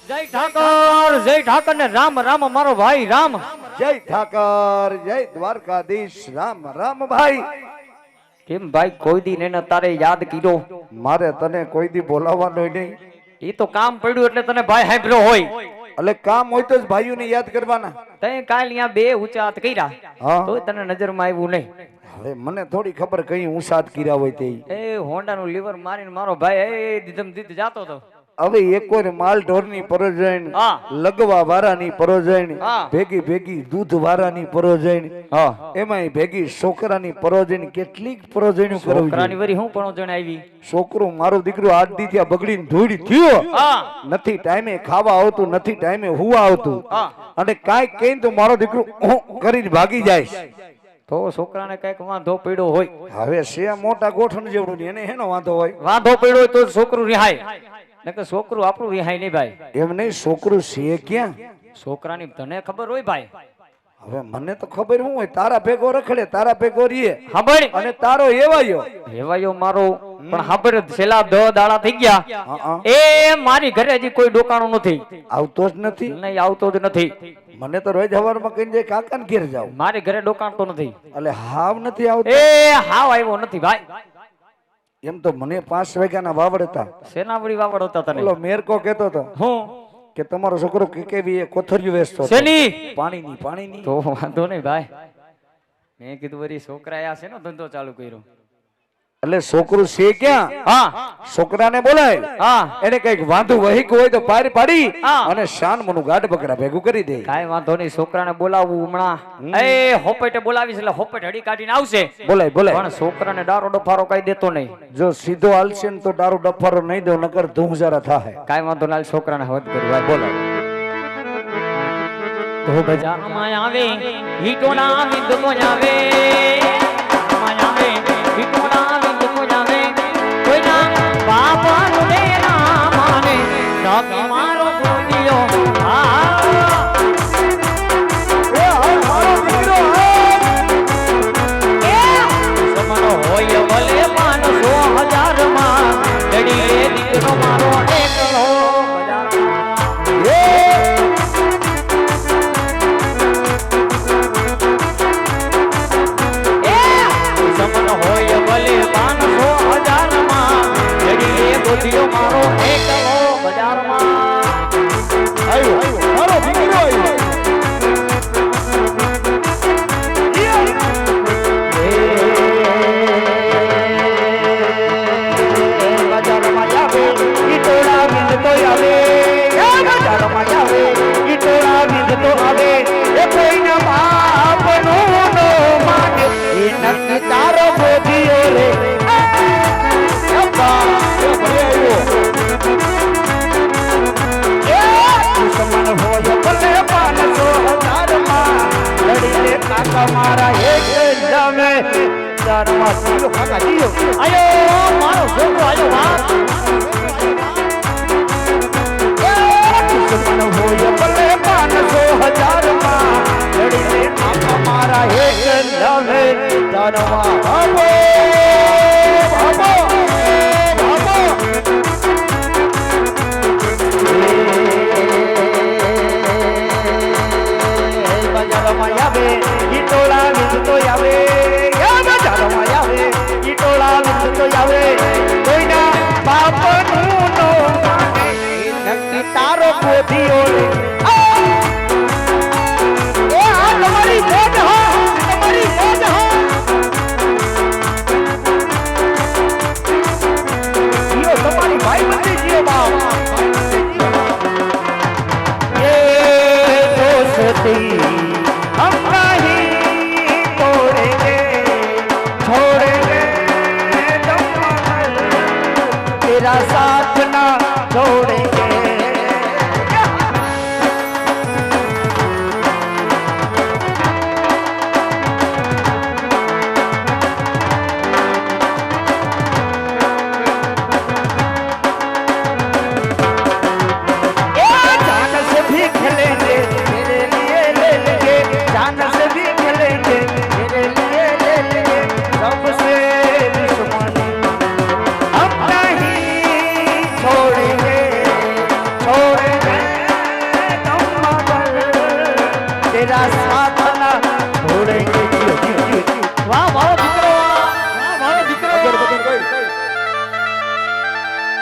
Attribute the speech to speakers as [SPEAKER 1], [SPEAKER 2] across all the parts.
[SPEAKER 1] જય ઠાકર ને રામ રામ મારો ભાઈ રામ.
[SPEAKER 2] જય ઠાકર, જય દ્વારકાધીશ, રામ રામ ભાઈ.
[SPEAKER 1] કેમ ભાઈ કોઈ દી ને તારે યાદ કીધો?
[SPEAKER 2] મારે તને કોઈ દી બોલાવવાનો નહીં.
[SPEAKER 1] ઈ તો કામ પડ્યું એટલે તને ભાઈ સાંભળ્યો હોય.
[SPEAKER 2] એટલે કામ હોય તો જ ભાઈઓને યાદ કરવાના.
[SPEAKER 1] તે કાલ અહીંયા બે ઊંચા હાથ કર્યા તો તને નજરમાં આવ્યું નહીં.
[SPEAKER 2] હવે મને થોડી ખબર કઈ ઊંચાત કર્યા હોય તે.
[SPEAKER 1] એ હોન્ડા નું લીવર મારીને મારો ભાઈ એ દીધમ દીધ જાતો હતો.
[SPEAKER 2] હવે એકોર માલ ઢોરની પરોજણ, લગવા વારાની પરોજણ, ભેગી ભેગી દૂધ વારાની પરોજણ, એમાંય ભેગી છોકરાની પરોજણ, કેટલીક પરોજણ કરવી.
[SPEAKER 1] છોકરાની વરી હું પરોજણ આવી?
[SPEAKER 2] છોકરો મારો દીકરો આજ દી ત્યાં બગડીને ધૂળી થયો. નથી ટાઈમે ખાવા આવતું, નથી ટાઈમે હુવા આવતું, અને કાંઈ કઈ તો મારો દીકરો કરીને ભાગી જાય.
[SPEAKER 1] તો છોકરાને કઈક વાંધો પડ્યો હોય.
[SPEAKER 2] હવે છે મોટા ગોઠણ જેવડું, એને હેનો વાંધો હોય?
[SPEAKER 1] વાંધો પડ્યો હોય તો છોકરું રિહાય, નકર છોકરું આપણું રિહાય નહીં ભાઈ.
[SPEAKER 2] એમ નહીં, છોકરું છે ક્યાં?
[SPEAKER 1] છોકરાની તને ખબર હોય ભાઈ?
[SPEAKER 2] હવે મને તો ખબર હું હોય, તારા ભેગો રખડે, તારા ભેગો રીએ,
[SPEAKER 1] ખબર,
[SPEAKER 2] અને તારો એવાયો
[SPEAKER 1] એવાયો મારો. પણ ખબર છેલ્લા 10 દાડા થઈ ગયા એ મારી ઘરે હજી કોઈ ડોકાણું નથી
[SPEAKER 2] આવતો જ નથી.
[SPEAKER 1] નહીં આવતો જ નથી.
[SPEAKER 2] મને તો રોજ હવારમાં કહીને જાય કાકાને ઘેર જાવ.
[SPEAKER 1] મારી ઘરે ડોકાણતો નથી.
[SPEAKER 2] એટલે હાવ નથી આવતો.
[SPEAKER 1] એ હાવ આવ્યો નથી ભાઈ.
[SPEAKER 2] એમ તો મને 5 વાગ્યાના વાવડ હતા.
[SPEAKER 1] સેનાવડી વાવડ હતા તને?
[SPEAKER 2] ઓલો મેરકો કહેતો હતો
[SPEAKER 1] હું
[SPEAKER 2] કે તમારો છોકરો કેવી કોથરિયું વેચતો હતો.
[SPEAKER 1] શેની?
[SPEAKER 2] પાણીની.
[SPEAKER 1] તો વાંધો નહીં ભાઈ. મેં કીધું વરી છોકરા આ છે ને ધંધો ચાલુ કર્યો.
[SPEAKER 2] એટલે છોકરું છે ક્યાં? છોકરાને બોલાય, એને કઈક વાંધો વહીક હોય તો પાર પાડી અને શાન મનું ગાઢ બકરા ભેગું કરી દે.
[SPEAKER 1] કાઈ વાંધો નહીં, છોકરાને બોલાવવું હમણાં. એ હોપેટે બોલાવીશ એટલે હોપેટ હડી કાઢીને આવશે.
[SPEAKER 2] બોલાય બોલાય.
[SPEAKER 1] પણ છોકરાને દારૂ ડફારો કઈ દેતો નહીં.
[SPEAKER 2] જો સીધો હાલશે ને તો દારૂ ડફારો નહીં દો, નકર ધૂંઝારા થાય.
[SPEAKER 1] કાઈ વાંધો નહીં, છોકરાને હદ કરી બોલાય. તો બજારમાં આવે હીટોના વિંદો આવે, આવે હીટોના બાપા ને ના માને નકી મારો ગોડિયો. સમનો હોય ભલે 500,000 માં લડીએ દીકરો મારો એકલો સમનો હોય ભલે 500,000 માં ગોડિયો મારો એકલો બજારમાં.
[SPEAKER 2] આવ્યો મારો દીકરો આવ્યો.
[SPEAKER 1] બજારમાં આવે ઈટોળા વિંદતો આવે, બજારમાં આવે ઈટોળા વિંદતો આવે. એ કોઈના બાપનું નો માને એ નક્કી તારો ગોડિયો રે. મારા એક જમે તારા સીલો કાકા જીઓ આયો મારો છોકરો આયો વાત. મન હોય ભલે 500,000 માં લડીને કાકા મારા એક જમે તારા બાબો બાબો બાબો. બજારમાં આવે ઈટોળા વિંદતો આવે, બજારમાં આવે ઈટોળા વિંદતો આવે. કોઈના બાપનું નો માને નક્કી તારો ગોડિયો રે. એ આ તમારી મોજ હો, તમારી મોજ હો. જીઓ તમારી ભાઈ બંધી જીઓ બાપ. એ દોસ્તી हम नहीं तोड़ेंगे, छोड़ेंगे तेरा साथ ना छोड़ेंगे. તેરા સાથના ઢોળેંગે જીઓ જીઓ જીઓ વાહ મારો દીકરો વાહ મારો દીકરો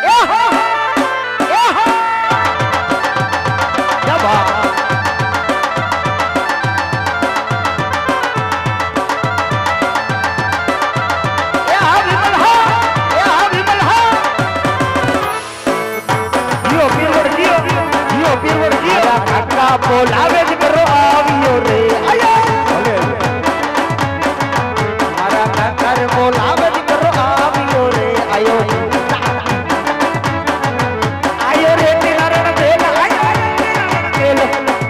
[SPEAKER 1] એ હો क्या बात બોલાવે જ કરો આવ્યો રે મારા કાકા બોલાવે જ કરો આવ્યો રે આયો આયો રે નારાયણ બેલ આયો બેલ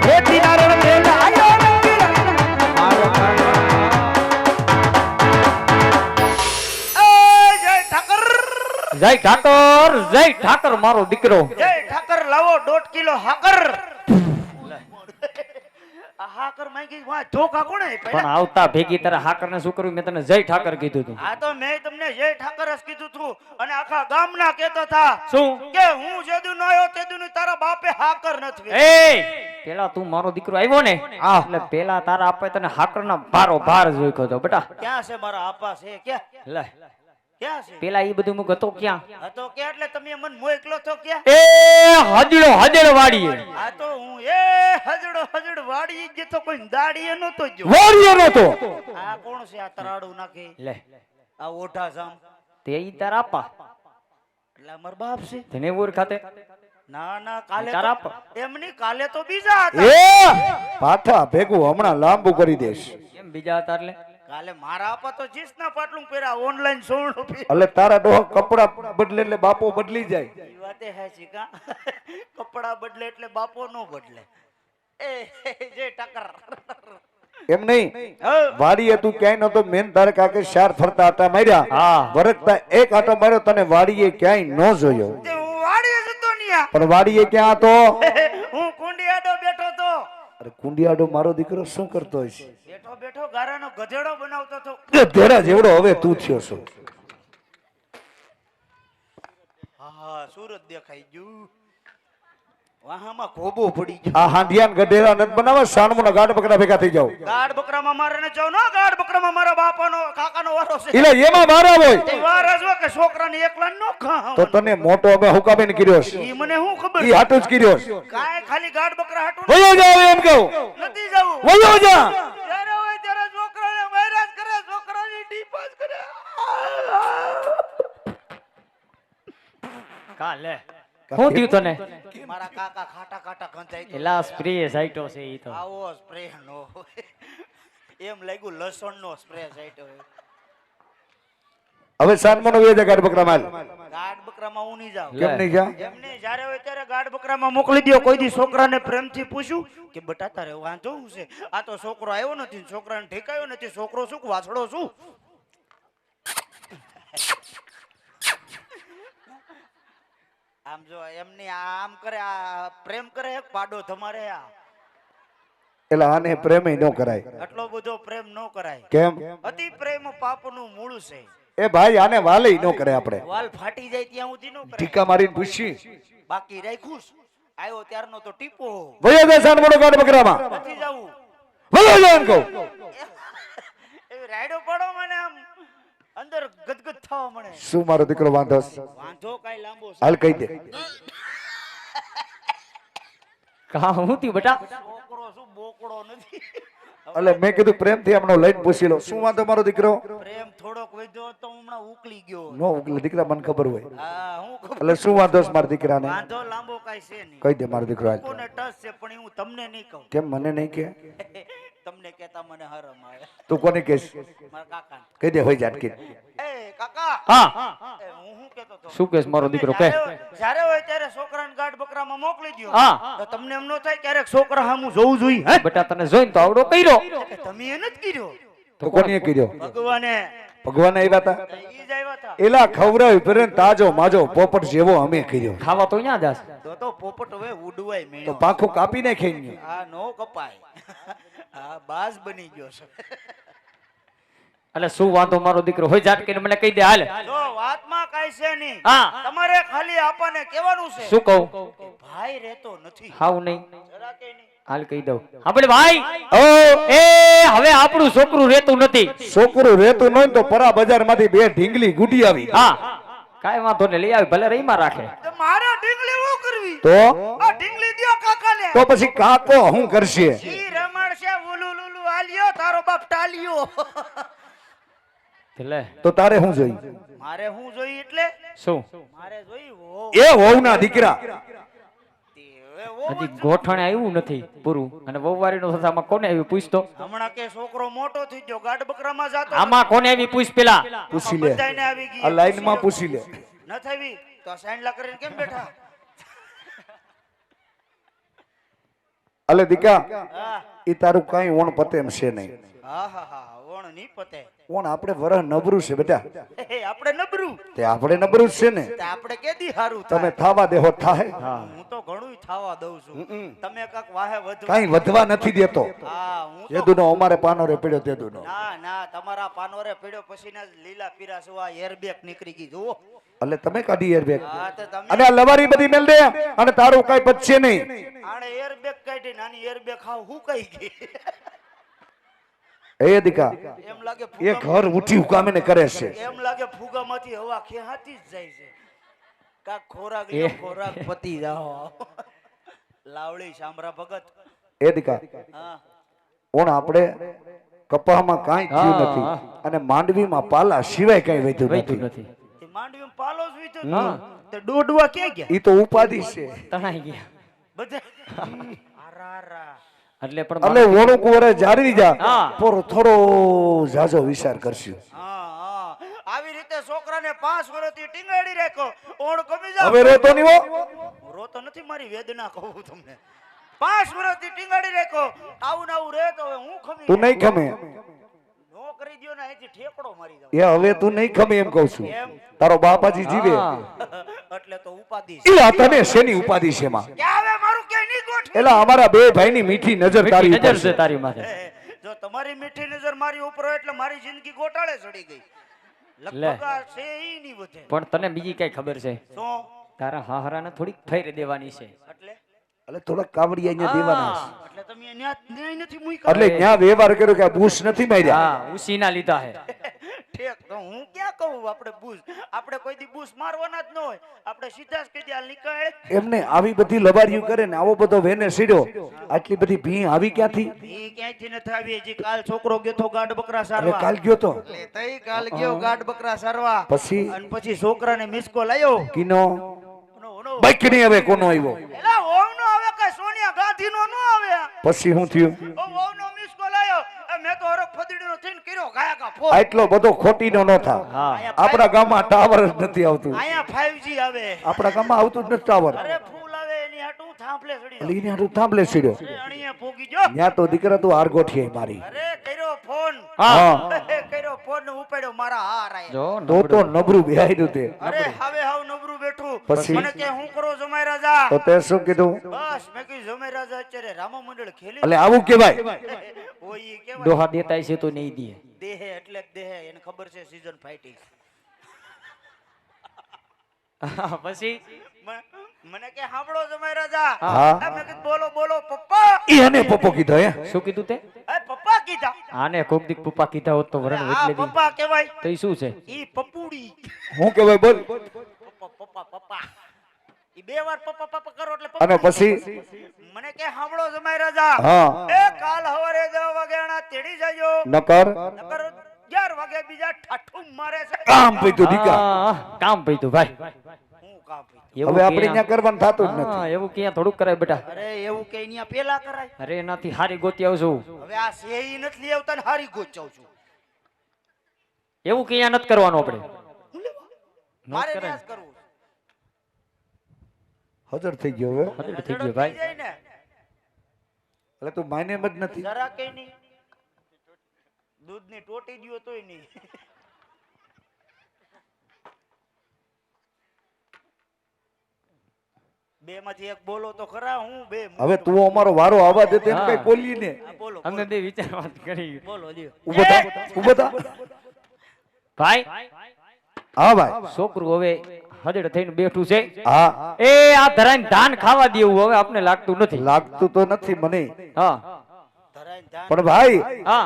[SPEAKER 1] હે નારાયણ બેલ આયો મારા જય ઠાકર મારો દીકરો
[SPEAKER 3] જય ઠાકર લાવો 1.5 કિલો હાકર આ હાકર માંગી વા ધોકા કોણે
[SPEAKER 1] પણ આવતા ભેગી તારા હાકર ને શું કર્યું મેં તને જય ઠાકર કીધું તું
[SPEAKER 3] આ તો મેં તમને જય ઠાકર જ કીધું તું અને આખા ગામના કહેતા હતા
[SPEAKER 1] શું
[SPEAKER 3] કે હું જેદુ ન આવ્યો તેદુ ની તારા બાપે હાકર નથી
[SPEAKER 1] એ પેલા તું મારો દીકરો આવ્યો ને એટલે પેલા તારા આપે તને હાકર ના ભારો ભાર જોઈતો હતો બેટા
[SPEAKER 3] ક્યાં છે મારા આપા છે ક્યાં
[SPEAKER 1] લે
[SPEAKER 3] ક્યાં છે
[SPEAKER 1] પેલા ઈ બધું મુક હતો ક્યાં
[SPEAKER 3] હતો ક્યાં એટલે તમે મન મોકલો તો ક્યાં
[SPEAKER 1] એ હજડો વાડીએ
[SPEAKER 3] આ તો હું હજડ વાડી જે તો કોઈ દાડીએ નતો જો
[SPEAKER 1] વાડીએ નતો
[SPEAKER 3] આ કોણ છે આ તરાડું નાખી
[SPEAKER 1] લે
[SPEAKER 3] આ ઓઠા જામ
[SPEAKER 1] તે ઈ તારા આપા
[SPEAKER 3] એટલે અમાર બાપ છે
[SPEAKER 1] તને ઓર ખાતે
[SPEAKER 3] ના કાલે
[SPEAKER 1] તારા
[SPEAKER 3] તો
[SPEAKER 1] આપા
[SPEAKER 3] એમની કાલે તો બીજા હતા
[SPEAKER 2] એ પાઠા ભેગું હમણાં લાંબુ કરી દેશ
[SPEAKER 1] કેમ બીજા હતા એટલે
[SPEAKER 3] કાલે મારા આપા તો જીન્સ ના પાટલું પહેર્યા ઓનલાઈન 16 રૂપિયા
[SPEAKER 2] એટલે તારા ડોહ કપડા બદલે એટલે બાપો બદલી જાય
[SPEAKER 3] ઈ વાતે હે શીકા કપડા બદલે એટલે બાપો નો બદલે એ જે ટકર
[SPEAKER 2] એમ નહીં વાડીએ તું ક્યાંય નતો મેન તારે કાકે ચાર ફરતા આટા માર્યા વરખતા એક આટો માર્યો તને વાડીએ ક્યાંય ન જોયો
[SPEAKER 3] તે હું વાડીએ જતો નિયા
[SPEAKER 2] પણ વાડીએ ક્યાં હતો
[SPEAKER 3] હું કુંડિયાડો બેઠો તો
[SPEAKER 2] અરે કુંડિયાડો મારો દીકરો શું કરતો હોય છે
[SPEAKER 3] બેઠો ગારાનો ગધેડો બનાવતો તો
[SPEAKER 2] તેરા જેવડો હવે તું થયો છો
[SPEAKER 3] હા સુરત દેખાઈ ગયું વાહામાં ખોબો પડી ગયો
[SPEAKER 2] આ હાંડિયાન ગઢેરા નત બનાવે સાણમુના ગાઢ બકરા ભેગા થઈ જાવ
[SPEAKER 3] ગાડ બકરામાં મારે ને જાવ નો ગાડ બકરામાં મારા બાપાનો કાકાનો વારો છે
[SPEAKER 2] એટલે એમાં મારા હોય
[SPEAKER 3] તે વારો જો કે છોકરાને એકલા નો ખા
[SPEAKER 2] તો તને મોટો હવે હુકાબેન કર્યો છે
[SPEAKER 3] ઈ મને હું ખબર
[SPEAKER 2] ઈ હાટું જ કર્યો છે
[SPEAKER 3] કાય ખાલી ગાડ બકરા હાટું
[SPEAKER 2] વયો જાવ એમ કહું
[SPEAKER 3] નથી જાવું
[SPEAKER 2] વયો જા
[SPEAKER 3] ત્યારે હોય ત્યારે છોકરાને મૈરાજ કરે છોકરાની ડીપાસ કરે
[SPEAKER 1] કાલે હું થયું તને
[SPEAKER 3] મારા કાકા ખાટા ખાટા ગંધાઈ તો
[SPEAKER 1] એલા સ્પ્રે સાઈટો છે ઈ તો
[SPEAKER 3] આવો સ્પ્રે નો એમ લાગ્યું લસણ નો સ્પ્રે સાઈટો
[SPEAKER 2] હવે સાણમુનો વેજ ગાઢ બકરા માલ
[SPEAKER 3] ગાડ બકરામાં હું નહીં જાઉં
[SPEAKER 2] કેમ નહીં જા
[SPEAKER 3] એમને જ્યારે હોય ત્યારે ગાડ બકરામાં મોકલી દો કોઈ દી છોકરાને પ્રેમથી પૂછ્યું કે બટા તારે વાંધો શું છે આ તો છોકરો આવ્યો નથી છોકરાને ઠેકાયો નથી છોકરો શું વાછડો શું આમ જો એમની આમ કરે આ પ્રેમ કરે એક પાડો તમારે આ
[SPEAKER 2] એટલે આને પ્રેમ ન કરાય
[SPEAKER 3] આટલો બધો પ્રેમ ન કરાય
[SPEAKER 2] કેમ
[SPEAKER 3] અતિ પ્રેમ પાપનું મૂળ છે
[SPEAKER 2] એ ભાઈ આને વાલે ન કરે આપણે
[SPEAKER 3] વાલ ફાટી જાય ત્યાં સુધી ન કરે
[SPEAKER 2] ટીકા મારીને પૂછી
[SPEAKER 3] બાકી રાખ્યું આવ્યો ત્યારનો તો ટીપો
[SPEAKER 2] વયો જા સાણમુનો ગાઢ બકરામાં
[SPEAKER 3] નથી જવું
[SPEAKER 2] વયો જા એમ કહું
[SPEAKER 3] એવી રાયડો પડો મને આમ અંદર ગદગદ થવા મળે
[SPEAKER 2] શું મારો દીકરો વાંધો છે?
[SPEAKER 3] વાંધો કાઈ લાંબો છે
[SPEAKER 2] હાલ કહી દે
[SPEAKER 1] કા હું થયું બેટા
[SPEAKER 3] છોકરો શું બોકડો નથી
[SPEAKER 2] એટલે મેં કીધું પ્રેમથી હમણો લઈને પૂછી લો શું વાંધો મારો દીકરો
[SPEAKER 3] પ્રેમ થોડોક વધ્યો તો હમણાં ઉકલી ગયો
[SPEAKER 2] નો એટલે દીકરા મને ખબર હોય
[SPEAKER 3] હા હું ખબર
[SPEAKER 2] એટલે શું વાંધો છે મારા દીકરાને
[SPEAKER 3] વાંધો લાંબો કાઈ છે નહીં
[SPEAKER 2] કહી દે મારો દીકરો હાલ
[SPEAKER 3] કોને ટચ છે પણ હું તમને નહીં કહું
[SPEAKER 2] કેમ મને નહીં કે
[SPEAKER 3] તમને કહેતા મને હરમ આવે
[SPEAKER 2] તું કોને કહેશ
[SPEAKER 3] મારા કાકા
[SPEAKER 2] કહી દે હોય જાટકી
[SPEAKER 3] એ કાકા
[SPEAKER 1] હા
[SPEAKER 3] એ હું શું કહેતો તો
[SPEAKER 1] શું કેસ મારો દીકરો કે
[SPEAKER 3] જ્યારે હોય ત્યારે છોકરાને ગાઢ બકરામાં મોકલી દો
[SPEAKER 1] હા
[SPEAKER 3] તો તમને એમ ન થાય ક્યારેક છોકરા સામું જોવું જોઈએ હે
[SPEAKER 1] બેટા તને જોઈને તો આવડો કર્યો
[SPEAKER 3] તમે એને જ કર્યો
[SPEAKER 2] તો કોને કર્યો
[SPEAKER 3] ભગવાને
[SPEAKER 2] ભગવાન આવ્યા હતા
[SPEAKER 3] ઈ જ આવ્યા હતા
[SPEAKER 2] એલા ખવરાય ફેરે તાજો માજો પોપટ જેવો અમે કર્યો
[SPEAKER 1] ખાવા તો ન્યા જાસ
[SPEAKER 3] તો પોપટ હવે ઉડવાય
[SPEAKER 2] તો
[SPEAKER 3] મેણ્યો
[SPEAKER 2] પાંખો કાપી નાખી
[SPEAKER 3] આ નો કપાય આ બાજ બની ગયો છે
[SPEAKER 1] એટલે શું વાંધો મારો દીકરો હોય જાટકીને મને કહી દે હાલ
[SPEAKER 3] જો વાતમાં કાઈ છે નહીં
[SPEAKER 1] હા
[SPEAKER 3] તમારે ખાલી આપણને કહેવાનું છે
[SPEAKER 1] શું કહું
[SPEAKER 3] કે ભાઈ રહેતો નથી
[SPEAKER 1] હાવ નહીં
[SPEAKER 3] જરા કે નહીં
[SPEAKER 1] હાલ કહી દઉં આપણે ભાઈ
[SPEAKER 2] ઓ
[SPEAKER 1] એ હવે આપણું છોકરું રહેતું નથી.
[SPEAKER 2] છોકરું રહેતું ન હોય તો પરા બજારમાંથી 2 ઢીંગલી ગુડી આવી.
[SPEAKER 1] હા કાઈ વાંધો ને લઈ આવી ભલે રહીમાં રાખે.
[SPEAKER 3] તો મારે ઢીંગલી હું કરવી?
[SPEAKER 2] તો
[SPEAKER 3] આ ઢીંગલી દ્યો કાકાને.
[SPEAKER 2] તો પછી કાકો શું કરશે?
[SPEAKER 3] ઈ રમાડશે વુલુ લુલુ આલ્યો તારો બાપ ટાલ્યો.
[SPEAKER 1] એટલે
[SPEAKER 2] તો તારે શું જોઈ?
[SPEAKER 3] મારે હું જોઈ એટલે
[SPEAKER 1] શું
[SPEAKER 3] મારે જોઈ વો
[SPEAKER 2] એ વહુના દીકરા
[SPEAKER 1] હજી ગોઠણે આવ્યું નથી પૂરું અને વહુવારીનો થતામાં કોને આવી પૂછતો?
[SPEAKER 3] હમણાં કે છોકરો મોટો થઈ ગયો ગાઢ બકરામાં જાતો
[SPEAKER 1] આમાં કોને આવી પૂછ પેલા.
[SPEAKER 2] પૂછી લે,
[SPEAKER 3] બધાયને આવી ગઈ.
[SPEAKER 2] આ લાઈનમાં પૂછી લે.
[SPEAKER 3] ન થવી તો સાઈનલા કરીને કેમ બેઠા?
[SPEAKER 2] અલે દીકા
[SPEAKER 3] હા
[SPEAKER 2] ઈ તારું કઈ ઓણ પતે એમ છે નહીં.
[SPEAKER 3] હા હા હા ઓણ ની પતે.
[SPEAKER 2] ઓણ આપણે વરહ નબરું છે બેટા.
[SPEAKER 3] આપણે નબરું
[SPEAKER 2] તે આપણે નબરું જ છે ને.
[SPEAKER 3] તે આપણે કેદી હારું
[SPEAKER 2] તમે થાવા દેહો થાય.
[SPEAKER 3] હું તો ઘણું થાવા દઉં છું. તમે કાક વાહે વધુ
[SPEAKER 2] કઈ વધવા નથી દેતો.
[SPEAKER 3] હા હું તો
[SPEAKER 2] જેદુનો અમારે પાનોરે પડ્યો તેદુનો.
[SPEAKER 3] ના ના તમારા પાનોરે પડ્યો પછી ના લીલા પીરા સુવા એરબેગ નીકળી ગઈ જુઓ.
[SPEAKER 2] એટલે તમે કાઢી એરબેગ.
[SPEAKER 3] હા તો તમે
[SPEAKER 2] અને આ લવારી બધી મેલ દે અને તારું કઈ બચશે નહીં.
[SPEAKER 3] આણે એરબેગ કાઢી નાની એરબેગ ખાવ હું કઈ ગઈ.
[SPEAKER 2] એ દીકા
[SPEAKER 3] એમ લાગે
[SPEAKER 2] એ ઘર ઉઠી ઉકામીને કરે છે.
[SPEAKER 3] એમ લાગે ફુગામાંથી હવા ખેહાતી જ જાય છે. કાક ખોરાક લ્યો, ખોરાક પતી જાઓ. લાવડી શામરા ભગત.
[SPEAKER 2] એ દીકા
[SPEAKER 3] હા
[SPEAKER 2] ઓણ આપણે કપાહમાં કાંઈ થયું નથી અને માંડવીમાં પાલા સિવાય કઈ વધ્યું
[SPEAKER 1] વૈતું
[SPEAKER 2] નથી.
[SPEAKER 1] નથી.
[SPEAKER 3] તે માંડવીમાં પાલો જ વીતો તો દોડવા ક્યાં ગયા
[SPEAKER 2] ઈ તો ઉપાધિ છે.
[SPEAKER 1] તણાઈ ગયા.
[SPEAKER 3] બધા આરા
[SPEAKER 1] એટલે પણ
[SPEAKER 2] એટલે ઓળું કુંવરે જાળવી જા
[SPEAKER 1] હા.
[SPEAKER 2] પોરો થોડો જાજો વિચાર કરશું.
[SPEAKER 3] હા હા આવી રીતે છોકરાને 5 વર્ષથી ટીંગાડી રાખ્યો ઓણ કમી જાવ.
[SPEAKER 2] હવે રોતો નહીં હો.
[SPEAKER 3] રોતો નથી મારી વેદના કહું તમને. 5 વર્ષથી ટીંગાડી રાખ્યો આવું ને આવું રહે તો હવે હું ખમી
[SPEAKER 2] તું નહીં ખમે.
[SPEAKER 3] નો કરી દ્યો ને અહીંથી ઠેકડો મારી જાવ.
[SPEAKER 2] એ હવે તું નહીં ખમે એમ કહું છું.
[SPEAKER 3] એમ
[SPEAKER 2] તારો બાપાજી જીવે
[SPEAKER 1] હા.
[SPEAKER 3] એટલે તો ઉપાધિ છે.
[SPEAKER 2] ઈ આ તને શેની ઉપાધિ છે માં?
[SPEAKER 3] કે હવે મારું કે નહીં ગોઠવી.
[SPEAKER 2] એલા અમારા બે ભાઈની મીઠી નજર તારી
[SPEAKER 1] મીઠી
[SPEAKER 2] ઉપર
[SPEAKER 1] નજર છે
[SPEAKER 2] છે.
[SPEAKER 1] તારી માથે.
[SPEAKER 3] જો તમારી મીઠી નજર મારી ઉપર હોય એટલે મારી જિંદગી ગોટાળે ચડી ગઈ.
[SPEAKER 1] લે.
[SPEAKER 3] લગભગ આ છે ઈ નહીં વધે.
[SPEAKER 1] પણ તને બીજી કઈ ખબર છે?
[SPEAKER 3] શું
[SPEAKER 1] તારા હાહરાને થોડીક ફેર દેવાની છે.
[SPEAKER 3] એટલે
[SPEAKER 2] એટલે થોડા કાવડિયા અહીંયા દેવાના છે.
[SPEAKER 1] હા.
[SPEAKER 3] એટલે તમે ન્યાય નથી મૂક્યા.
[SPEAKER 2] એટલે ત્યાં વ્યવહાર કર્યો કે આ બૂસ નથી માર્યા.
[SPEAKER 1] હા ઉસીના લીધા હે.
[SPEAKER 3] ઠેક તો હું ક્યાં કહું આપણે બૂસ આપણે કોઈ દી બૂસ મારવાના જ ન હોય. આપણે સીધા જ કહી દે હાલ નીકળ.
[SPEAKER 2] એમને આવી બધી લબારીઓ કરે ને આવો બધો વેને સીડ્યો આટલી બધી ભી આવી ક્યાંથી?
[SPEAKER 3] ઈ ક્યાંયથી નથી આવી. હજી કાલ છોકરો ગયો તો ગાઢ બકરા
[SPEAKER 2] હવે
[SPEAKER 3] સારવા.
[SPEAKER 2] કાલ ગયો તો
[SPEAKER 3] એટલે તઈ કાલ ગયો ગાઢ બકરા સારવા.
[SPEAKER 2] પછી
[SPEAKER 3] અને પછી છોકરાને મિસ કોલ આવ્યો.
[SPEAKER 2] કિનો
[SPEAKER 3] ઓનો ઓનો
[SPEAKER 2] બાઈક ની હવે કોનો આવ્યો?
[SPEAKER 3] એલા ઓમનો આવે કે સોનિયા ગાંધીનો નો આવે.
[SPEAKER 2] પછી શું થયું?
[SPEAKER 3] ઓ ઓમનો મિસ કોલ આવ્યો. મેં તો હરખ ફદડીનો થઈને કર્યો ગાયા કા ફોન.
[SPEAKER 2] આટલો બધો ખોટીનો ન થાવ.
[SPEAKER 1] હા.
[SPEAKER 2] આપણા ગામમાં ટાવર જ નથી આવતું.
[SPEAKER 3] આયા 5G આવે.
[SPEAKER 2] આપણા ગામમાં આવતું જ નથી ટાવર.
[SPEAKER 3] અરે ફૂલ આવે એની હાટું થાંભલે ચડી જાવ.
[SPEAKER 2] લઈને હારું થાંભલે સીડ્યો.
[SPEAKER 3] અરે અણીએ પોગી જો.
[SPEAKER 2] ત્યાં તો દીકરા તું આરગોઠી મારી.
[SPEAKER 3] અરે કર્યો ફોન.
[SPEAKER 1] હા.
[SPEAKER 3] કર્યો ફોન ને ઉપાડ્યો મારા હાર આયા.
[SPEAKER 1] જો
[SPEAKER 2] તો નબળું બેહાડ્યું તે.
[SPEAKER 3] અરે હવે હાવ નબળું બેઠું.
[SPEAKER 2] પછી?
[SPEAKER 3] મને કે હું કરો જમાઈ રાજા.
[SPEAKER 2] તો તે શું કીધું?
[SPEAKER 3] બસ મેં કીધું જમાઈ રાજા અત્યારે રામા મંડળ ખેલી.
[SPEAKER 2] એટલે આવું કેવાય?
[SPEAKER 3] ઓય ઈ કેવાય
[SPEAKER 1] ડોહા દેતા છે તો નહીં દે.
[SPEAKER 3] દેહે એટલે જ દેહે એને ખબર છે સીઝન ફાઇટિંગ.
[SPEAKER 1] પછી
[SPEAKER 3] મને કે સાંભળો જમાઈ રાજા.
[SPEAKER 2] હા.
[SPEAKER 3] મેં કીધું બોલો બોલો પપ્પા.
[SPEAKER 2] ઈ એને પપ્પો કીધો હે?
[SPEAKER 1] શું કીધું તે?
[SPEAKER 3] એ પપ્પા કીધા.
[SPEAKER 1] આને કોક દીક પપ્પા કીધા હોત તો વરણ
[SPEAKER 3] આ
[SPEAKER 1] એટલે દી.
[SPEAKER 3] પપ્પા કહેવાય.
[SPEAKER 1] તો ઈ શું છે?
[SPEAKER 3] ઈ પપુડી.
[SPEAKER 2] હું કેવાય બોલ?
[SPEAKER 3] પપ્પા પપ્પા પપ્પા. ઈ બે વાર પપ્પા પપ્પા કરો એટલે
[SPEAKER 2] અને
[SPEAKER 3] પપ્પા.
[SPEAKER 2] પછી
[SPEAKER 3] મને કે સાંભળો જમાઈ રાજા.
[SPEAKER 2] હા.
[SPEAKER 3] એ કાલ હવારે 10 વાગ્યાના તેડી જાજો.
[SPEAKER 2] નકર
[SPEAKER 3] નકર 11 વાગે બીજા ઠાઠું મારે છે.
[SPEAKER 2] કામ પીતું દીકા.
[SPEAKER 1] હા, કામ પૈતું ભાઈ.
[SPEAKER 3] હું કામ પીતું.
[SPEAKER 1] એવું
[SPEAKER 2] હવે આપણે
[SPEAKER 1] ક્યાં-
[SPEAKER 2] અહીંયા કરવાનું થતું જ નથી.
[SPEAKER 1] હા, એવું ક્યાં થોડુંક કરાય બેટા.
[SPEAKER 3] અરે એવું કે અહીંયા પેલા કરાય.
[SPEAKER 1] અરે એનાથી હારી ગોતી આવશું.
[SPEAKER 3] હવે આ સેઈ નથી લઈ આવતા ને હારી ગોચાવ છું.
[SPEAKER 1] એવું ક્યાં નથી કરવાનું આપણે.
[SPEAKER 3] હું લેવા?
[SPEAKER 1] ન
[SPEAKER 3] મારે
[SPEAKER 1] કરાય.
[SPEAKER 3] ન્યાસ કરવું.
[SPEAKER 2] હજર થઈ ગયો હવે.
[SPEAKER 1] હદડ થઈ ગયો
[SPEAKER 3] થઈ
[SPEAKER 1] ભાઈ.
[SPEAKER 3] જાય ને.
[SPEAKER 2] એટલે તું માને જ નથી.
[SPEAKER 3] જરા કઈ નહીં. દૂધની ટોટી દ્યો તોય નહીં. બે માંથી એક બોલો તો ખરા. હું બે
[SPEAKER 2] હવે તું અમારો વારો આવવા દે તેમ
[SPEAKER 1] હા.
[SPEAKER 2] કઈ બોલી ને.
[SPEAKER 3] હા, બોલો
[SPEAKER 1] અમે બે વિચાર વાત કરી.
[SPEAKER 3] બોલો લ્યો.
[SPEAKER 2] ઉભો થા ઉભો થા.
[SPEAKER 1] ભાઈ
[SPEAKER 2] હા ભાઈ.
[SPEAKER 1] છોકરું હવે હજડ થઈને બેઠું છે
[SPEAKER 2] હા
[SPEAKER 1] એ આ ધરાઈને ધાન ખાવા દેવું હવે આપને લાગતું નથી.
[SPEAKER 2] લાગતું તો નથી મને,
[SPEAKER 1] હા
[SPEAKER 3] ધરાઈને ધાન.
[SPEAKER 2] પણ ભાઈ
[SPEAKER 1] હા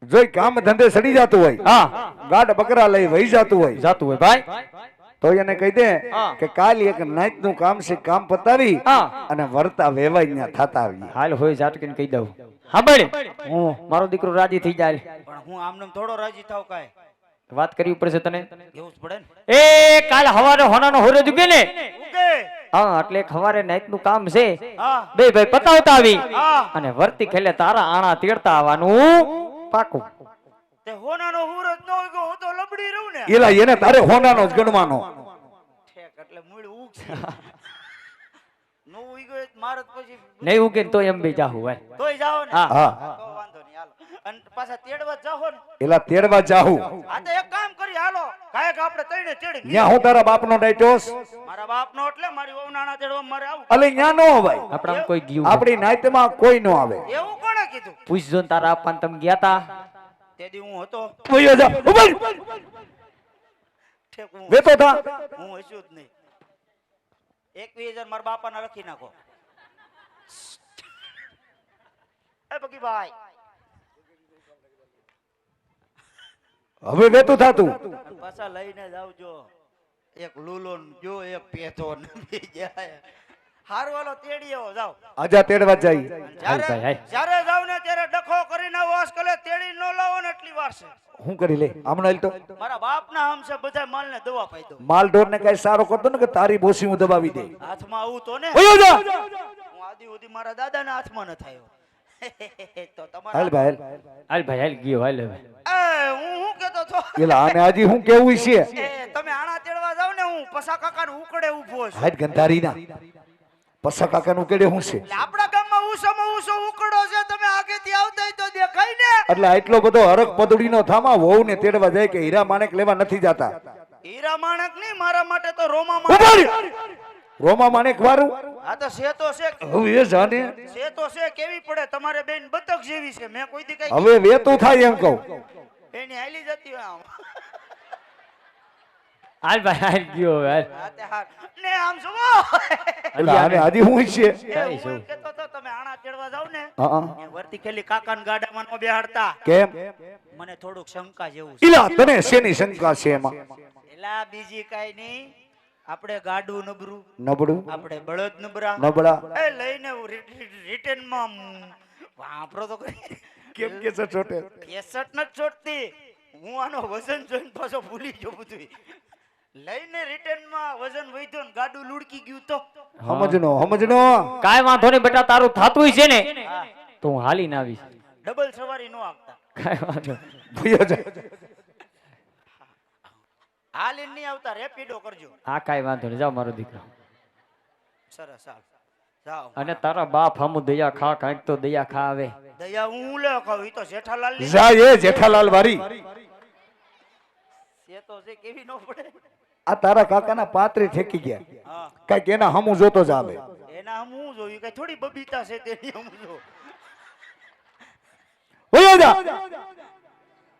[SPEAKER 2] જોઈ કામ ધંધે સડી જતું હોય,
[SPEAKER 1] હા
[SPEAKER 2] ગાઢ બકરા લઈ વહી જતું હોય,
[SPEAKER 1] જાતું હોય ભાઈ.
[SPEAKER 2] તો એને કહી દે
[SPEAKER 1] હા.
[SPEAKER 2] કે કાલ એક નાઈટ નું કામ છે, કામ પતાવી
[SPEAKER 1] હા.
[SPEAKER 2] અને વર્તા વેવાઈ ત્યાં થતા આવીએ.
[SPEAKER 1] હાલ હોય ઝાટકીને કહી દઉં. હા બળે
[SPEAKER 2] હું
[SPEAKER 1] મારો દીકરો રાજી થઈ જાય.
[SPEAKER 3] પણ હું આમને થોડો રાજી થાવ કાય
[SPEAKER 1] વાત કરવી પડશે તને.
[SPEAKER 3] એવું જ પડે ને.
[SPEAKER 1] એ કાલ હવારે હોનાનો હોરે જુગે ને
[SPEAKER 3] ઉગે.
[SPEAKER 1] હા એટલે હવારે નાઈટ નું કામ છે,
[SPEAKER 3] હા.
[SPEAKER 1] બે ભાઈ પતાવતા આવી
[SPEAKER 3] હા.
[SPEAKER 1] અને વર્તી ખેલે તારા આણા તેડતા આવવાનું પાકું.
[SPEAKER 3] તે હોનાનો હુરજ ન હોય ગયો હું તો લબડી રહું ને.
[SPEAKER 2] એલા એને તારે હોનાનો જ ગણવાનો.
[SPEAKER 3] ઠેક એટલે મૂળ ઉગ છે. નો ઉઈ ગયો તો મારત પછી
[SPEAKER 1] નહીં ઉગે ને તો એમ બી જાહુ ભાઈ.
[SPEAKER 3] તોય જાઓ ને.
[SPEAKER 1] હા.
[SPEAKER 2] હા
[SPEAKER 3] તો વાંધો નહીં હાલો. અને પાછા તેડવા જ જાઓ ને.
[SPEAKER 2] એલા તેડવા જાહું
[SPEAKER 3] આ તો એક કામ કરી હાલો. કાંઈક આપણે તઈને તેડી
[SPEAKER 2] ત્યાં હું તારા બાપનો ડાયટોસ
[SPEAKER 3] મારા બાપનો એટલે મારી વહુ નાના તેડવા મારે આવું.
[SPEAKER 2] અલે ન્યા નો ભાઈ,
[SPEAKER 1] આપણામાં કોઈ ગયું
[SPEAKER 2] આપણી નાઈટમાં કોઈ નો આવે.
[SPEAKER 3] એવું કોણે કીધું?
[SPEAKER 1] પૂછજો ને તારા આપવાને તમે ગયા તા.
[SPEAKER 3] તે દી હું હતો.
[SPEAKER 2] વયો જા ઉભા રહી.
[SPEAKER 3] ઠેક હું
[SPEAKER 2] વેતો થા.
[SPEAKER 3] હું હસ્યું જ નહીં. 21,000 મારા બાપાના રાખી નાખો. એ બગીભાઈ
[SPEAKER 2] હવે વેતું થાતું.
[SPEAKER 3] પાછા લઈને જાવજો. એક લુલો ને જો એક પેથો ને બે જાય. હારું હાલો તેડી આવો જાવ.
[SPEAKER 2] આજા તેડવા જાય.
[SPEAKER 1] હાલ ભાઈ, હાલ.
[SPEAKER 3] જ્યારે જાવ ને ત્યારે ડખો કરીને વાસ કરે તેડી ન લાવો ને એટલી વાર છે.
[SPEAKER 2] હું કરી લે હમણાં તો
[SPEAKER 3] મારા બાપના આમ છે બધા માલને દવા પાઈ દો.
[SPEAKER 2] માલ ઢોર ને કઈ સારો કરતો ને કે તારી બોસી હું દબાવી દે.
[SPEAKER 3] હાથમાં આવું તો ને
[SPEAKER 2] વયો જા.
[SPEAKER 3] હું આદિ સુધી મારા દાદાના હાથમાં ન થયો. તો
[SPEAKER 2] હાલ
[SPEAKER 3] તમારા
[SPEAKER 2] ભાઈ
[SPEAKER 1] હાલ ભાઈ હાલ ગયો હાલ હવે.
[SPEAKER 3] હું કેતો તો
[SPEAKER 2] એલા આને હજી હું કેવું છે
[SPEAKER 3] એ તમે આણા તેડવા જાવ ને હું પસા કાકાને ઉકડે ઊભો છું.
[SPEAKER 2] હાથ ગંધારી ના પસા કાકા નું કેડે હું છે
[SPEAKER 3] એટલે આપણા ગામમાં ઉસોમાં ઉસો ઉકડો છે. તમે આગેથી આવતા હોય તો દેખાય ને.
[SPEAKER 2] એટલે આટલો બધો હરક પદુડી નો થામા વહુ ને તેડવા જાય કે હીરા માણેક લેવા નથી જાતા.
[SPEAKER 3] હીરા માણક નહીં મારા માટે તો રોમા
[SPEAKER 2] ઉભા
[SPEAKER 3] માણક.
[SPEAKER 2] રહી. રોમા માણેક વારું
[SPEAKER 3] આ તો છે તો છે.
[SPEAKER 2] હવે એ જાને
[SPEAKER 3] છે તો છે કેવી પડે તમારે બેન બતક જેવી છે. મેં કોઈ દી કઈ
[SPEAKER 2] હવે વેતું થાય એમ કહું.
[SPEAKER 3] એની હાલી જતી હોય આમ.
[SPEAKER 1] હાલ ભાઈ હાલ ગયો હવે હાલ.
[SPEAKER 3] હા તે હાર. ને આમ જોવો.
[SPEAKER 2] એટલે આને હજી હું છે
[SPEAKER 3] એ હું એમ કહેતો તો તમે આણા તેડવા જાવ ને
[SPEAKER 2] હા
[SPEAKER 3] એ વર્તી ખેલી કાકાના ગાડામાં નો બેહાડતા.
[SPEAKER 2] કેમ
[SPEAKER 3] મને થોડુંક શંકા જેવું છે.
[SPEAKER 2] ઇલા તને શેની શંકા છે એમાં?
[SPEAKER 3] એલા બીજી કાઈ નહીં. આપણે ગાડું નબરું,
[SPEAKER 2] નબળું
[SPEAKER 3] આપણે બળદ નબરા.
[SPEAKER 2] નબળા
[SPEAKER 3] એ લઈને રિટર્ન માં વાપરો તો કરી.
[SPEAKER 2] કેમ કે છે છોટે?
[SPEAKER 3] કેસટ ન છોડતી. હું આનો વજન જોઈને પાછો ભૂલી ગયો બધું. લઈને રિટર્ન માં વજન વધ્યો ને ગાડું લુડકી ગયું તો
[SPEAKER 2] સમજનો
[SPEAKER 1] કાંઈ વાંધો નહીં બેટા, તારું થાતું છે ને તો હું હાલીને આવીશ.
[SPEAKER 3] ડબલ સવારી નો આપતા.
[SPEAKER 1] કાંઈ વાંધો નહીં.
[SPEAKER 2] ભૂયો જા.
[SPEAKER 3] હાલીને નહીં આવતા રેપિડો કરજો.
[SPEAKER 1] હા કાંઈ વાંધો નહીં, જાઓ મારો દીકરો.
[SPEAKER 3] સરસ હાલ જાઓ.
[SPEAKER 1] અને તારા બાપ હમુ દયા ખા, કાંઈક તો દયા ખા આવે.
[SPEAKER 3] દયા હું લે કહું ઈ તો જેઠાલાલ ની
[SPEAKER 2] જા એ જેઠાલાલ વારી.
[SPEAKER 3] છે તો છે કેવી નો પડે.
[SPEAKER 2] આ તારા કાકાના પાત્રે ઠેકી ગયા.
[SPEAKER 3] હા
[SPEAKER 2] કઈક એના હમું જોતો જ આવે.
[SPEAKER 3] એના હું જોયું કઈ થોડી બબીતા છે તેની હું જો.
[SPEAKER 2] ભૂયો જા.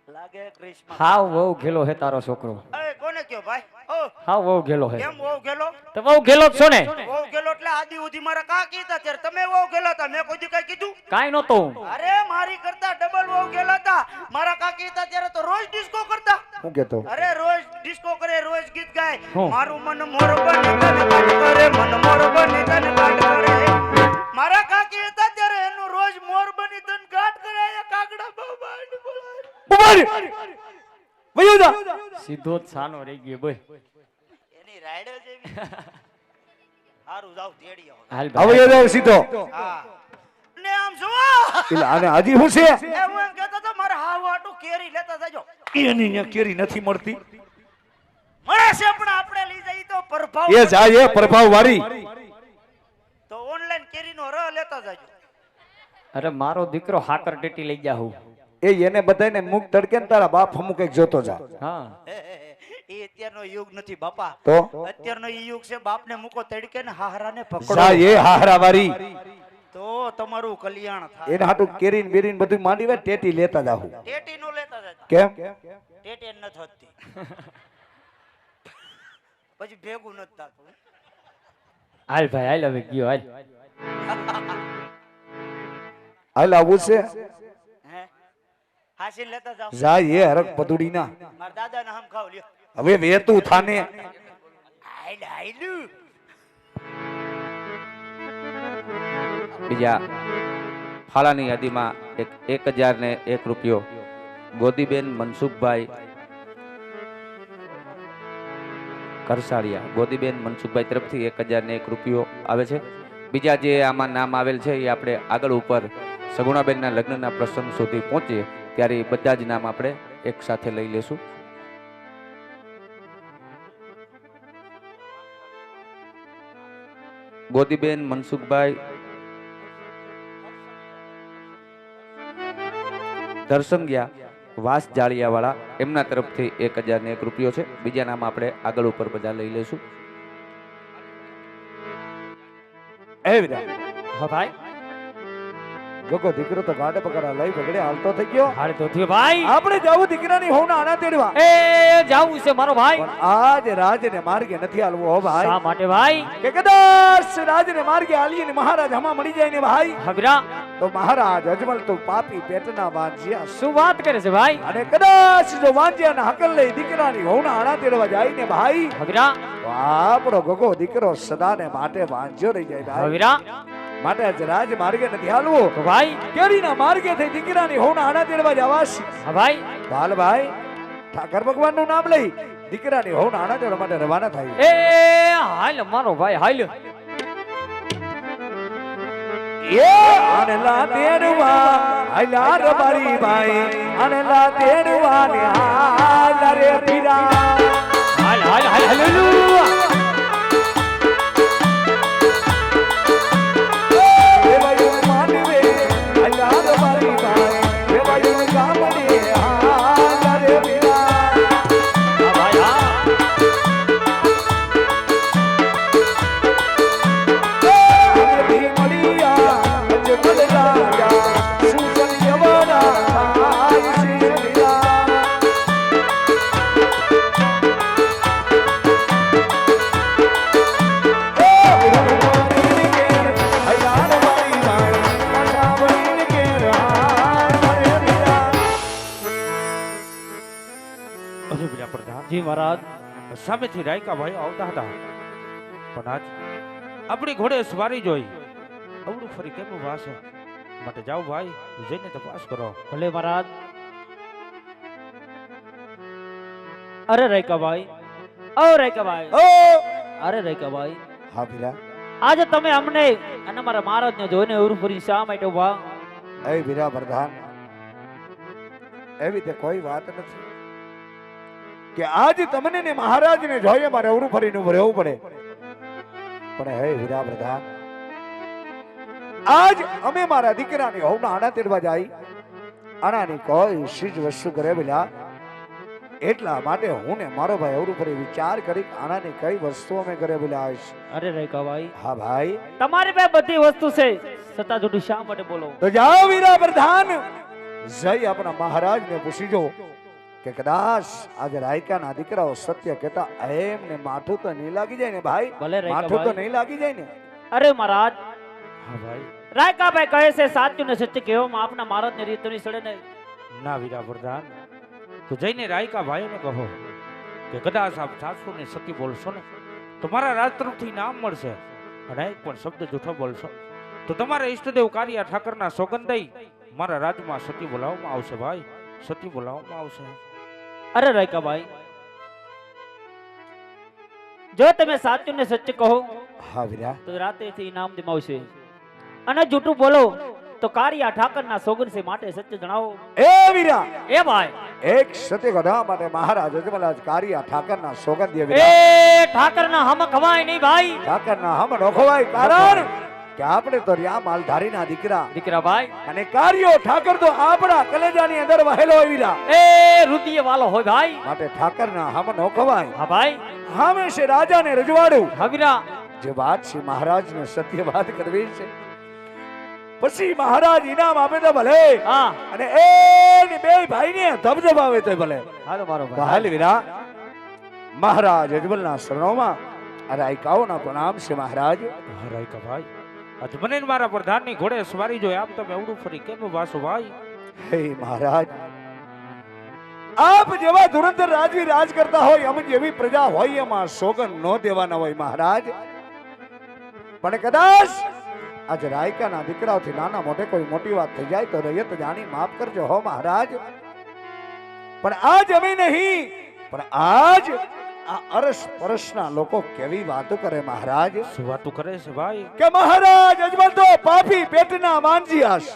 [SPEAKER 3] લાગે ક્રિશ્મસ.
[SPEAKER 1] હાવ બહુ ઘેલો હે તારો છોકરો.
[SPEAKER 3] એ કોને કયો ભાઈ? ઓ
[SPEAKER 1] હાવ બહુ ઘેલો હે.
[SPEAKER 3] કેમ વહુ ગેલો?
[SPEAKER 1] તો બહુ ઘેલો જ છો ને?
[SPEAKER 3] વહુ ગેલો એટલે આદિ ઉધી મારા કાકી હતા ત્યારે તમે વહુ ગેલા હતા. મેં કોઈ દી કઈ કીધું?
[SPEAKER 1] કાંઈ નહોતો હું.
[SPEAKER 3] અરે મારી કરતા ડબલ વહુ ગેલા હતા. મારા કાકી હતા ત્યારે તો રોજ ડિસ્કો કરતા.
[SPEAKER 2] હું કેતો
[SPEAKER 3] અરે રોજ ડિસ્કો કરે, રોજ ગીત ગાય.
[SPEAKER 1] હું?
[SPEAKER 3] મારું મન મોર બને તને કાટ કરે, મન મોર બને તને કાટ કરે. મારા કાકી હતા ત્યારે એનું રોજ મોર બની તને કાટ કરે. એ કાગડા બાબા ને બોલાય.
[SPEAKER 2] ઉભા રહી. ભૂયો જા.
[SPEAKER 1] સીધો જ સાનો રહી ગયો બોલ.
[SPEAKER 3] એની રાયડો જેવી. હારું જાવ તેડી આવો.
[SPEAKER 1] હાલ
[SPEAKER 2] હવે
[SPEAKER 1] ભાઈ.
[SPEAKER 2] એ જાવ સીધો.
[SPEAKER 3] હા ને આમ જો
[SPEAKER 2] એટલે આને હજી હું છે?
[SPEAKER 3] એ હું એમ કહેતો તો મારા હાવ આટું કેરી લેતા જાજો.
[SPEAKER 2] એની ન્યા કેરી નથી મળતી.
[SPEAKER 3] મળે છે પણ આપણે લઈ જઈ તો પ્રભાવ.
[SPEAKER 2] એ જાય એ પ્રભાવ વારી.
[SPEAKER 3] તો ઓનલાઈન કેરીનો રહ લેતા જાજો.
[SPEAKER 1] અરે મારો દીકરો હાકર ટેટી લઈ જા હું.
[SPEAKER 2] એ એને બધાને મુખ તડકે ને તારા બાપ હમું કઈક જોતો જા.
[SPEAKER 1] હા
[SPEAKER 3] એ અત્યારનો યુગ નથી બાપા.
[SPEAKER 2] તો
[SPEAKER 3] અત્યારનો ઈ યુગ છે બાપને મૂકો તડકે ને હાહરાને પકડો.
[SPEAKER 2] જા એ હાહરા વારી.
[SPEAKER 3] તો તમારું કલ્યાણ થાય.
[SPEAKER 2] એને હાટું કેરી ને બેરી ને બધું માંડી હોય ટેટી લેતા જાહું.
[SPEAKER 3] ટેટી નો લેતા જતા.
[SPEAKER 2] કેમ?
[SPEAKER 3] ટેટી ન થતી. પછી ભેગું નથી થતું.
[SPEAKER 1] હાલ ભાઈ હાલ હવે ગયો હાલ
[SPEAKER 2] હાલ આવું છે
[SPEAKER 3] હે હાસી લેતા જાવ.
[SPEAKER 2] જાય એ હરક પદુડી ના
[SPEAKER 3] મારા દાદાને હમ ખાવ લ્યો.
[SPEAKER 2] હવે વેતું થાને
[SPEAKER 3] હાઈડ હાઈડ.
[SPEAKER 4] બીજા ફાળાની યાદીમાં 1001 રૂપિયો ગોદીબેન મનસુખભાઈ કરસાળિયા. ગોદીબેન મનસુખભાઈ તરફથી 1001 રૂપિયો આવે છે. બીજા જે આમાં નામ આવેલ છે એ આપણે આગળ ઉપર સગુણાબેનના લગ્નના પ્રસંગ સુધી પહોંચીએ ત્યારે એ બધા જ નામ આપણે એક સાથે લઈ લેશું. ગોદીબેન મનસુખભાઈ દર્શંગિયા વાસ જાળિયાવાળા એમના તરફથી 1001 રૂપિયો છે. બીજા નામ આપણે આગળ ઉપર બધા લઈ લેશું.
[SPEAKER 2] એ વિરા
[SPEAKER 1] હા ભાઈ
[SPEAKER 2] ગગો દીકરો તો ગાડે પકડા લઈ બગડે હાલતો થઈ ગયો.
[SPEAKER 1] હાલ તો થયો ભાઈ
[SPEAKER 2] આપણે જાવું દીકરાની હોના આના તેડવા
[SPEAKER 1] એ જાવું છે મારો ભાઈ
[SPEAKER 2] પણ આજ રાજને માર્ગે નથી હાલવું હો ભાઈ.
[SPEAKER 1] શા માટે ભાઈ
[SPEAKER 2] કે કદાચ રાજને માર્ગે હાલીએ ને મહારાજ હમા મળી જાય ને ભાઈ
[SPEAKER 1] હગરા
[SPEAKER 2] તો મહારાજ અજમલ તો પાપી પેટના વાંજ્યા
[SPEAKER 1] શું વાત કરે છે ભાઈ
[SPEAKER 2] અને કદાચ જો વાંજ્યાના હકલ લઈ દીકરાની હોના આના તેડવા જાય ને ભાઈ
[SPEAKER 1] હગરા
[SPEAKER 2] તો આપણો ગગો દીકરો સદાને માટે વાંજ્યો રહી જાય ભાઈ.
[SPEAKER 1] હગરા
[SPEAKER 2] માટે આજ રાજ માર્ગે નથી હાલવું
[SPEAKER 1] તો ભાઈ
[SPEAKER 2] કેરીના માર્ગે થઈ દીકરાની હોના આના તેડવા જવાશ.
[SPEAKER 1] હા ભાઈ
[SPEAKER 2] હાલ ભાઈ ઠાકર ભગવાનનું નામ લઈ દીકરાની હોના આના તેડવા માટે રવાના થાય.
[SPEAKER 1] એ હાલ મારો ભાઈ હાલ
[SPEAKER 2] એ આનલા તેડવા હાલા રબારી ભાઈ આનલા તેડવા ને હાલા રે પીરા
[SPEAKER 1] હાલ હાલ હાલ હાલ
[SPEAKER 2] દેવાયું માનવે હાલા રબારી ભાઈ દેવાયું ગામડે હાલા રે પીરા.
[SPEAKER 1] હા ભાઈ હા
[SPEAKER 2] અજબી મળિયા અજબલ રાજા સુસન યવના થાય શિવલિયા.
[SPEAKER 5] અરે બીજા પ્રધાન
[SPEAKER 1] જી મહારાજ
[SPEAKER 5] સામેથી રાયકા ભાઈ આવતા હતા પણ આજ આપણી ઘોડે સવારી જોઈ અવળું ફરી કેમ વાસે માટે જાઓ ભાઈ જઈને તપાસ કરો.
[SPEAKER 1] ભલે મહારાજ અરે રેકાભાઈ ઓ રેકાભાઈ
[SPEAKER 2] ઓ
[SPEAKER 1] અરે રેકાભાઈ
[SPEAKER 2] હા ભીરા
[SPEAKER 1] આજે તમે અમને અને મારા મહારાજને જોઈને ઉરુફરી શા માટે ઉભા
[SPEAKER 2] એ ભીરા પ્રધાન એવી તે કોઈ વાત નથી કે આજ તમને ને મહારાજને જોઈએ મારે અવરું ફરીને ઉભું રહેવું પડે. પણ હે વીરા પ્રધાન આજ અમે મારા દીકરાની હોવના આણા તેડવા જાય આણાની કોઈ ચીજ વસ્તુ કરે પેલા એટલા માટે હું ને મારો ભાઈ અવરું ફરી વિચાર કરી આણાની કઈ વસ્તુ અમે કરે પેલા આવીશ.
[SPEAKER 1] અરે રેકાભાઈ
[SPEAKER 2] હા ભાઈ
[SPEAKER 1] તમારી પાસે બધી વસ્તુ છે સતા જુઠું શા માટે બોલો
[SPEAKER 2] તો જાઓ વીરા પ્રધાન જઈ આપણા મહારાજને પૂછી જો કે કદાચ આજે રાયકાના દીકરાઓ સત્ય કહેતા એમને માથું તો નહીં લાગી જાય ને ભાઈ.
[SPEAKER 1] ભલે રાયકા
[SPEAKER 2] માથું તો
[SPEAKER 1] ભાઈ.
[SPEAKER 2] નહીં લાગી જાય ને.
[SPEAKER 1] અરે મહારાજ
[SPEAKER 5] હા ભાઈ
[SPEAKER 1] રાયકાભાઈ કહે છે સાચું ને સત્ય કહેવામાં આપના મહારાજની રીત નહીં સડે ને
[SPEAKER 5] ના વીરા પ્રધાન તો જઈને રાયકા ભાઈઓને કહો કે કદાચ આપ સાચું ને સત્ય બોલશો ને તો મારા રાજ તરફથી નામ મળશે અને એક પણ શબ્દ જૂઠો બોલશો તો તમારા ઈષ્ટદેવ કારિયા ઠાકરના સોગંદ દઈ મારા રાજમાં સત્ય બોલાવવામાં આવશે ભાઈ સત્ય બોલાવવામાં આવશે.
[SPEAKER 1] અરે રાયકાભાઈ જો તમે સાચું ને સત્ય કહો
[SPEAKER 2] હા વીરા
[SPEAKER 1] તો રાતેથી ઇનામ દિમાવશે અને જૂઠું બોલો તો કારિયા ઠાકરના સોગંદ છે માટે સત્ય જણાવો.
[SPEAKER 2] એ વીરા
[SPEAKER 1] એ ભાઈ
[SPEAKER 2] એક સત્ય કથા માટે મહારાજ અજમલાજ કારિયા ઠાકરના સોગંદ દે
[SPEAKER 1] એ
[SPEAKER 2] વીરા.
[SPEAKER 1] ઠાકરના હમ ખવાય નહીં ભાઈ
[SPEAKER 2] ઠાકરના હમ નોખવાય કારણ કે આપણે તો રહ્યા માલધારીના દીકરા
[SPEAKER 1] દીકરા ભાઈ
[SPEAKER 2] અને કાર્યો ઠાકર તો આપણા કલેજાની અંદર વહેલો હોય વીરા.
[SPEAKER 1] એ રુદિય વાલો હોય ભાઈ.
[SPEAKER 2] માટે ઠાકરના હમ નોખવાય
[SPEAKER 1] હા ભાઈ
[SPEAKER 2] હંમેશા રાજાને રજવાડું
[SPEAKER 1] હવીરા
[SPEAKER 2] જે વાત છે મહારાજને સત્ય વાત કરવી છે પછી મહારાજ ઇનામ આપે તો ભલે
[SPEAKER 1] હા
[SPEAKER 2] અને એની બે ભાઈને ધબધબાવે તો ભલે.
[SPEAKER 1] હાલો મારો
[SPEAKER 2] તો
[SPEAKER 1] ભાઈ
[SPEAKER 2] હાલ વીરા મહારાજ અજમલના શરણોમાં આ રાયકાઓના પ્રણામ છે મહારાજ.
[SPEAKER 5] હા રાયકા ભાઈ, આજ મને ને મારા પ્રધાનની ઘોડે સવારી જોઈ, આમ તમે અવડું ફરી કેમ વાસો ભાઈ?
[SPEAKER 2] હે મહારાજ, આપ જેવા ધુરંધર રાજવી રાજ કરતા હોય, અમે જેવી પ્રજા હોય એમાં સોગન ન દેવાના હોય મહારાજ. પણ કદાચ આજ રાયકાના દીકરાઓથી નાના મોટે કોઈ મોટી વાત થઈ જાય તો રૈયત જાણી માફ કરજો હો મહારાજ. પણ આજ અમે નહીં, પણ આજ આ અરસ પરસના લોકો કેવી વાતો કરે મહારાજ.
[SPEAKER 5] શું વાતું કરે છે ભાઈ?
[SPEAKER 2] કે મહારાજ અજમલ તો પાપી પેટના માંજીયાસ.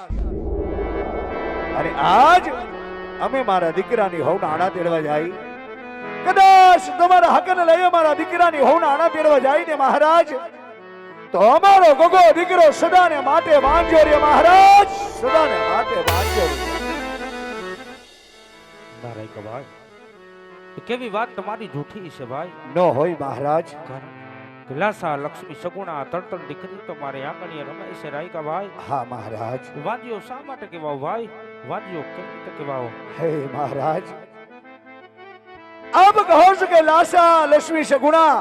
[SPEAKER 2] અને આજ અમે મારા દીકરાની હોવના આણા તેડવા જાય, કદાચ તમારા હકને લઈ મારા દીકરાની હોવના આણા તેડવા જાય ને મહારાજ, તો અમારો ગગો દીકરો સદાને માટે વાંજો રે મહારાજ, સદાને માટે વાંજો રે.
[SPEAKER 5] ના રાયકા ભાઈ, એ કેવી વાત તમારી જૂઠી છે ભાઈ.
[SPEAKER 2] ન હોય મહારાજ.
[SPEAKER 5] લાસા લક્ષ્મી સગુણા તળતળ દીકરી તો મારે આંગણીએ રમાય છે રાયકા ભાઈ.
[SPEAKER 2] હા મહારાજ.
[SPEAKER 5] વાંજીઓ શા માટે કહેવાઓ ભાઈ? વાંજીઓ કેવી રીતે કહેવાઓ?
[SPEAKER 2] હે મહારાજ, આપ કહો છો કે લાસા લક્ષ્મી સગુણા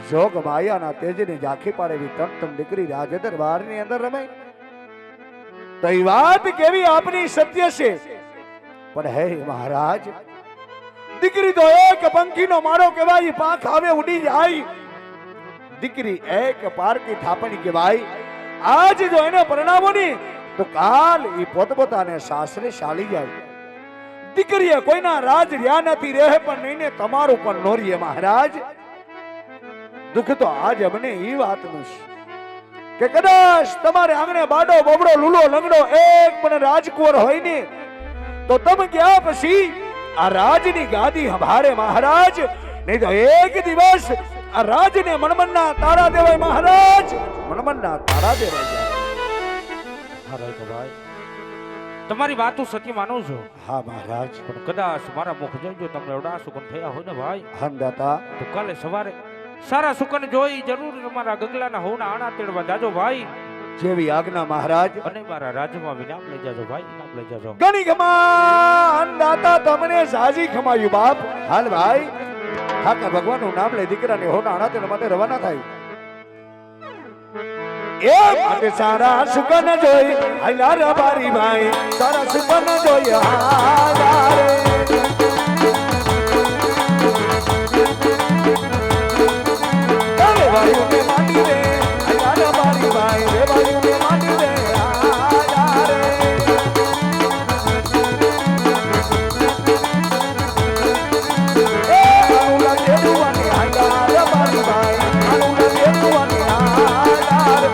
[SPEAKER 2] જોગ માયાના તેજની ઝાંખી પાડેલી તન તન દીકરી રાજ દરબારની અંદર રમે, તો એ વાત કેવી આપની સત્ય છે. પણ હે મહારાજ, દીકરી તો એક પંખીનો માળો કહેવાય, પાંખ આવે ઉડી જાય. દીકરી એક પારકી થાપણી કહેવાય. આજ જો એને પરણાવો ની તો કાલ એ પોતપોતાને સાસરે ચાલી જાય. દીકરીએ કોઈના રાજ રહ્યા નથી, રહે પણ નહીં ને તમારું પણ નો રહે મહારાજ. દુઃખ તો આજ અમને એ વાતનું છે કે કદાચ તમારે આંગણે બાડો બબડો લૂલો લંગડો એક પણ રાજકુંવર હોય ને, તો તમે ગયા પછી આ રાજની ગાદી સંભાળે મહારાજ. નહીં તો એક દિવસ આ રાજને મનમનના તારા દેવાય મહારાજ, મનમનના તારા દેવાય.
[SPEAKER 5] હા રાયકા ભાઈ, તમારી વાત હું સત્ય માનું છું.
[SPEAKER 2] હા મહારાજ.
[SPEAKER 5] પણ કદાચ મારા મુખ જોઈ જો તમને એવડા સુકન થયા હોય ને ભાઈ,
[SPEAKER 2] હંદાતા
[SPEAKER 5] તો કાલે સવારે સારા સુકન જોઈ જરૂર તમારા ગગલાના હોના આણા તેડવા જાજો ભાઈ.
[SPEAKER 2] જેવી આજ્ઞા મહારાજ.
[SPEAKER 5] અને મારા રાજમાં વિનામ લઈ જાજો ભાઈ, ઇનામ લઈ જાજો.
[SPEAKER 2] ઘણી ખમા દાતા તમને સાજી ખમાયું બાપ. હાલ ભાઈ, ઠાકર ભગવાનનું નામ લઈ દીકરાને હોના આણા તેના માટે રવાના થાય. એ માટે સારા સુકન જોઈ હાલા રે બારી ભાઈ, સારા સુકન જોઈ હાલા રે. વાયુને માંડી રે હાલા રે બારી ભાઈ, રે વાયુને માંડી રે હાલા રે. એ આનુલા જેડુવાની હાલા રે બારી ભાઈ, આનુલા જેડુવાની હાલા રે.